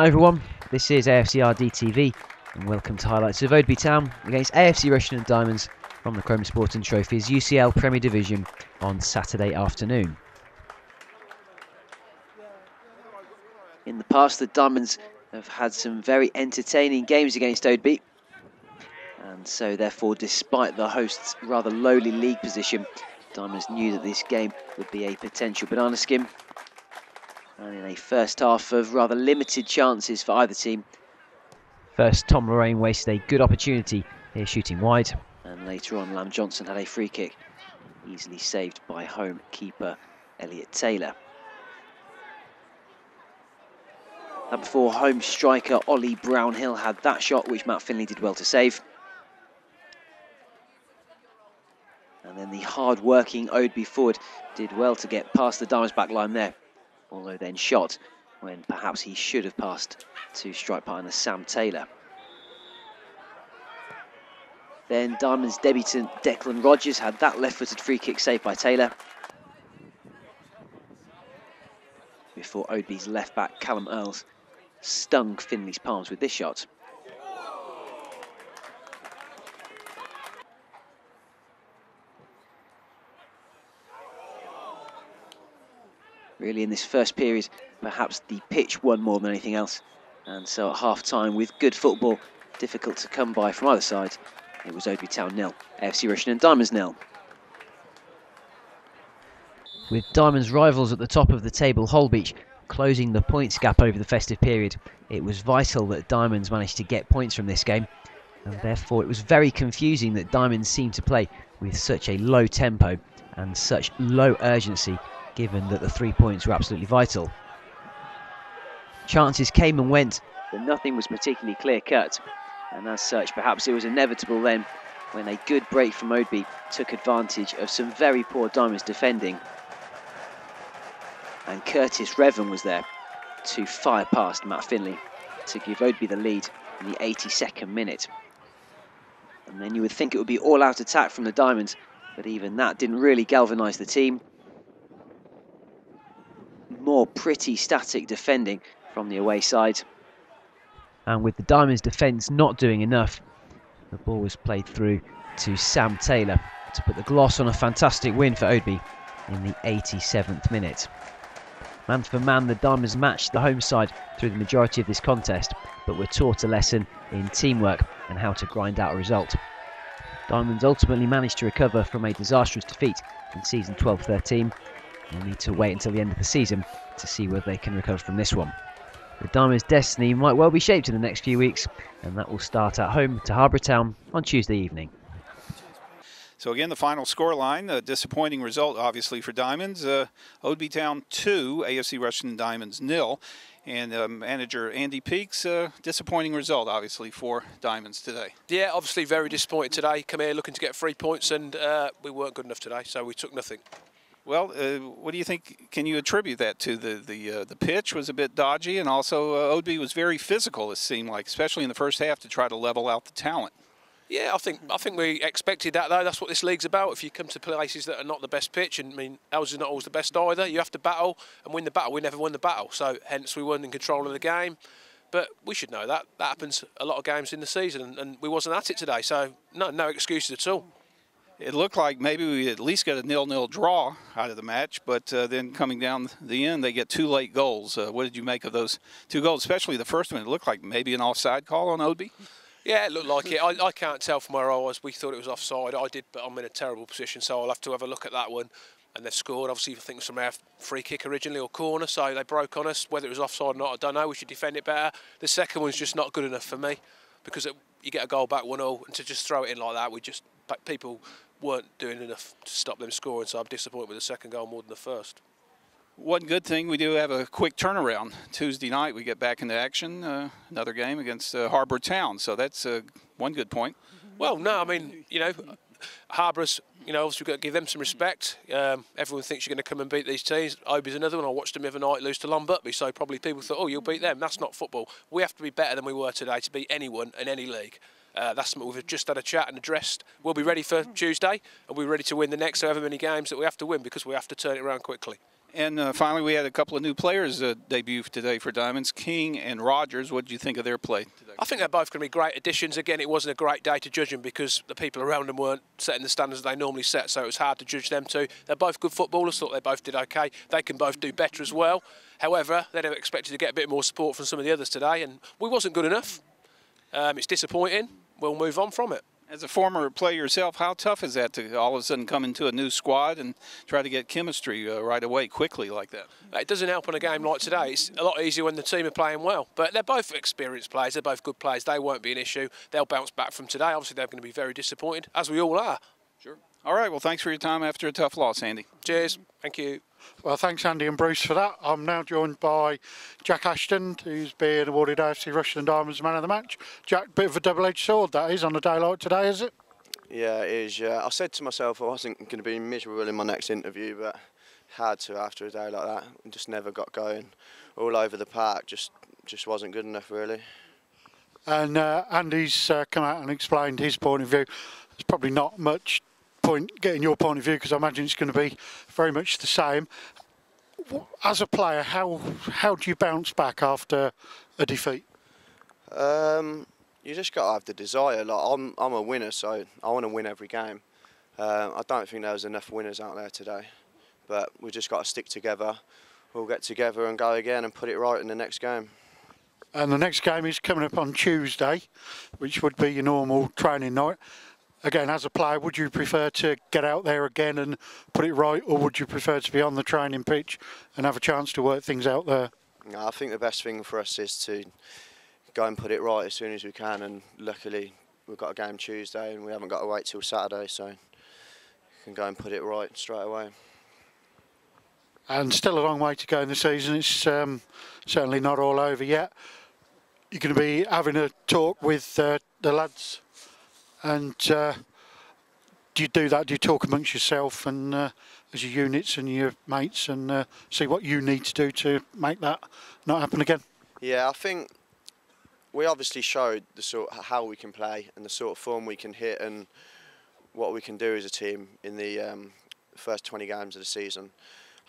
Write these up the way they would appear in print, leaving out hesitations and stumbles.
Hi everyone, this is AFCRDTV and welcome to highlights of Oadby Town against AFC Rushden Diamonds from the Chrome Sporting Trophy's UCL Premier Division on Saturday afternoon. In the past, the Diamonds have had some very entertaining games against Oadby, and so therefore, despite the hosts' rather lowly league position, Diamonds knew that this game would be a potential banana skin. And in a first half of rather limited chances for either team. First, Tom Lorraine wasted a good opportunity here shooting wide. And later on, Lam Johnson had a free kick, easily saved by home keeper Elliot Taylor. And before, home striker Ollie Brownhill had that shot, which Matt Finley did well to save. And then the hard-working Oadby forward did well to get past the Diamonds back line there, although then shot when perhaps he should have passed to strike partner Sam Taylor. Then Diamonds debutant Declan Rogers had that left-footed free kick saved by Taylor, before Oadby's left-back Callum Earls stung Finley's palms with this shot. Really, in this first period, perhaps the pitch won more than anything else. And so at half-time, with good football, difficult to come by from either side, it was Oadby Town 0, AFC Rushden Diamonds 0. With Diamonds rivals at the top of the table, Holbeach, closing the points gap over the festive period, it was vital that Diamonds managed to get points from this game. And therefore, it was very confusing that Diamonds seemed to play with such a low tempo and such low urgency, given that the 3 points were absolutely vital. Chances came and went, but nothing was particularly clear-cut, and as such perhaps it was inevitable then when a good break from Oadby took advantage of some very poor Diamonds defending, and Kurtis Revan was there to fire past Matt Finley to give Oadby the lead in the 82nd minute. And then you would think it would be all-out attack from the Diamonds, but even that didn't really galvanise the team. More pretty static defending from the away side. And with the Diamonds defence not doing enough, the ball was played through to Sam Taylor to put the gloss on a fantastic win for Oadby in the 87th minute. Man for man, the Diamonds matched the home side through the majority of this contest, but were taught a lesson in teamwork and how to grind out a result. Diamonds ultimately managed to recover from a disastrous defeat in season 12-13. We'll need to wait until the end of the season to see whether they can recover from this one. The Diamonds' destiny might well be shaped in the next few weeks, and that will start at home to Oadby Town on Tuesday evening. So again, the final scoreline, a disappointing result obviously for Diamonds. Oadby Town 2, AFC Rushden Diamonds 0. And manager Andy Peaks, disappointing result obviously for Diamonds today. Yeah, obviously very disappointed today. Come here looking to get 3 points, and we weren't good enough today, so we took nothing. Well, what do you think? Can you attribute that to the pitch was a bit dodgy, and also Oadby was very physical, it seemed like, especially in the first half, to try to level out the talent. Yeah, I think we expected that though. That's what this league's about. If you come to places that are not the best pitch, and I mean ours is not always the best either, you have to battle and win the battle. We never won the battle, so hence we weren't in control of the game. But we should know that happens a lot of games in the season, and we wasn't at it today. So no excuses at all. It looked like maybe we at least got a 0-0 draw out of the match, but then coming down the end, they get 2 late goals. What did you make of those 2 goals, especially the first one? It looked like maybe an offside call on Oadby. Yeah, it looked like it. I can't tell from where I was. We thought it was offside. I did, but I'm in a terrible position, so I'll have to have a look at that one. And they've scored. Obviously, I think it was from our free kick originally or corner, so they broke on us. Whether it was offside or not, I don't know. We should defend it better. The second one's just not good enough for me, because you get a goal back 1-0, and to just throw it in like that, people weren't doing enough to stop them scoring, so I'm disappointed with the second goal more than the first. One good thing, we do have a quick turnaround. Tuesday night we get back into action, another game against Harbour Town, so that's one good point. Well, no, I mean, you know, Harbour's, you know, obviously we've got to give them some respect. Everyone thinks you're going to come and beat these teams. Oadby's another one. I watched them the other night lose to Longbuckby, so probably people thought, oh, you'll beat them. That's not football. We have to be better than we were today to beat anyone in any league. That's something we've just had a chat and addressed. We'll be ready for Tuesday, and we're ready to win the next however many games that we have to win, because we have to turn it around quickly. And finally, we had a couple of new players debut today for Diamonds, King and Rogers. What did you think of their play today? I think they're both going to be great additions. Again, it wasn't a great day to judge them because the people around them weren't setting the standards they normally set, so it was hard to judge them too. They're both good footballers, thought they both did okay. They can both do better as well. However, they'd have expected to get a bit more support from some of the others today, and we wasn't good enough. It's disappointing. We'll move on from it. As a former player yourself, how tough is that to all of a sudden come into a new squad and try to get chemistry right away, quickly like that? It doesn't help on a game like today. It's a lot easier when the team are playing well. But they're both experienced players. They're both good players. They won't be an issue. They'll bounce back from today. Obviously, they're going to be very disappointed, as we all are. Sure. All right. Well, thanks for your time after a tough loss, Andy. Cheers. Thank you. Well, thanks, Andy and Bruce, for that. I'm now joined by Jack Ashton, who's being awarded AFC Rushden Diamonds Man of the Match. Jack, bit of a double-edged sword, that is, on a day like today, is it? Yeah, it is. I said to myself I wasn't going to be miserable in my next interview, but had to after a day like that. Just never got going. All over the park, just wasn't good enough, really. And Andy's come out and explained his point of view. There's probably not much point getting your point of view, because I imagine it's going to be very much the same. As a player, how do you bounce back after a defeat? You just got to have the desire. Like I'm a winner, so I want to win every game. I don't think there was enough winners out there today, but we just got to stick together. We'll get together and go again and put it right in the next game. And the next game is coming up on Tuesday, which would be your normal training night. Again, as a player, would you prefer to get out there again and put it right, or would you prefer to be on the training pitch and have a chance to work things out there? No, I think the best thing for us is to go and put it right as soon as we can, and luckily we've got a game Tuesday and we haven't got to wait till Saturday, so we can go and put it right straight away. And still a long way to go in the season. It's certainly not all over yet. You're going to be having a talk with the lads, and do you do that? Do you talk amongst yourself and as your units and your mates, and see what you need to do to make that not happen again? Yeah, I think we obviously showed the how we can play and the sort of form we can hit and what we can do as a team in the first 20 games of the season.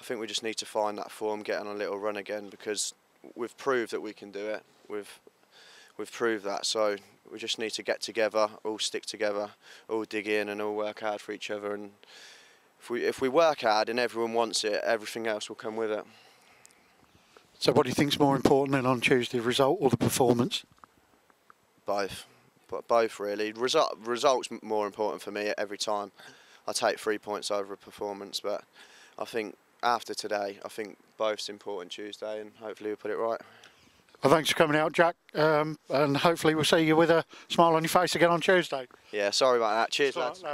I think we just need to find that form, get on a little run again, because we've proved that we can do it. We've proved that, so we just need to get together, all stick together, all dig in and all work hard for each other. And if we work hard and everyone wants it, everything else will come with it. So what do you think is more important then on Tuesday, the result or the performance? Both. But both really. Results more important for me every time. I take 3 points over a performance, but I think after today, I think both's important Tuesday, and hopefully we'll put it right. Well, thanks for coming out, Jack, and hopefully we'll see you with a smile on your face again on Tuesday. Yeah, sorry about that. Cheers, lads.